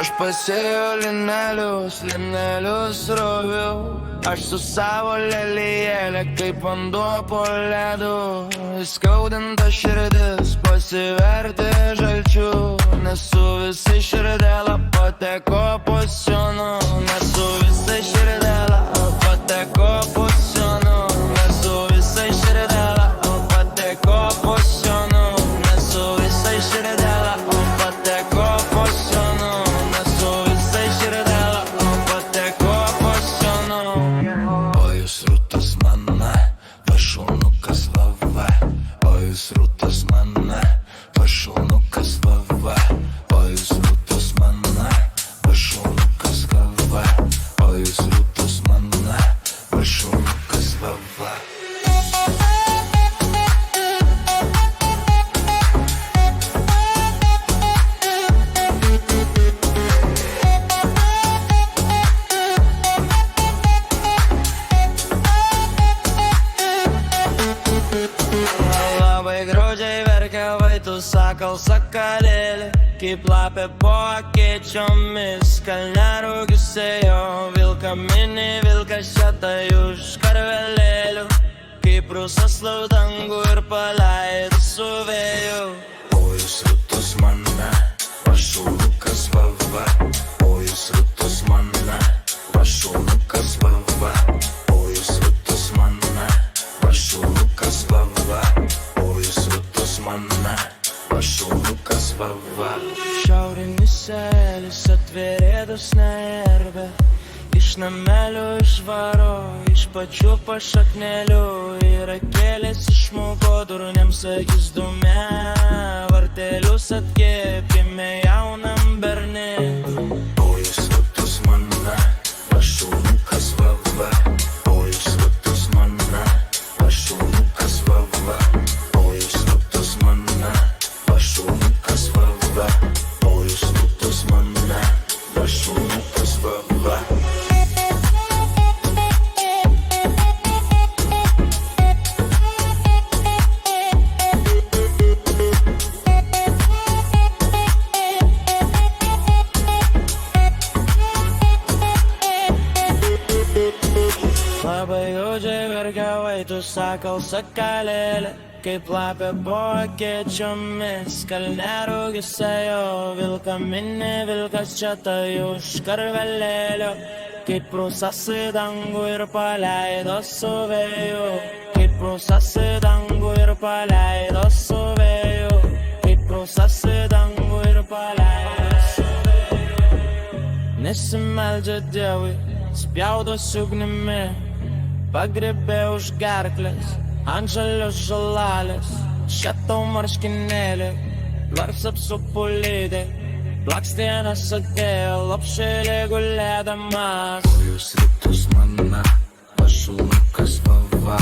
Aš pasėjau linelius roviau, aš su savo lelijėlė kaip vanduo po ledu. Skaudinta širdis pasivertė žalčiu, nes su visai širdėlą pateko po sienu, nes su visai širdėlą pateko po sienu, nes su visai širdėlą pateko po sienu, nes su visai širdėlą pateko po sienu, nes su visai širdėlą pateko po sienu. O jūs rūtas mane, pašaunukas vava, o jūs rūtas mane, pašaunukas vava, o jūs rūtas mane, pašaunukas vava, o jūs rūtas mane, pašaunukas vava. Labai graudžiai verkia vaikų sakal sakalėlė, kaip lapė po akėčiomis kalnerūgius ėjo. Vilką mini, vilkas čia tai už karvelėlių, kaip rusas laudangų ir paleido su vėju. O jūs rūtus mane, pašaunukas vava, o jūs rūtus mane, pašaunukas vava, o jūs rūtus mane, pašaunukas vava, o jūs rūtus mane, pašaunukas vava. Šiaurinis selis atvėrė dosnią erdvę, iš namelių išvaro, iš pačių pašaknelių, ir akėlės išmūko durniams akis dūme, vartelius atkėpime jaunam berniukui. O jūs rūtus mane, pašaunukas vava, o jūs rūtus mane, pašaunukas vava, o jūs rūtus mane, pašaunukas vava, o jūs rūtus mane, pašaunukas vava. Labai graudžiai verkia vaikų sakal sakalėlė, kaip lapė po akėčiomis kalnerūgius ėjo. Vilką mini, vilkas čia tai už karvelėlio, kaip rusas į dangų ir paleido su vėju, kaip rusas į dangų ir paleido su vėju, kaip rusas į dangų ir paleido su vėju. Nesimeldžia Dievui, spjaudosi ugnimi, pagriebė už gerklės, ant žalios žalalės, čia tau marškinėlė, plaks apsupulydė, blakstienas atėjo, lopšėlė gulėdamas. O jūs rūtus mane, pašaunukas vava,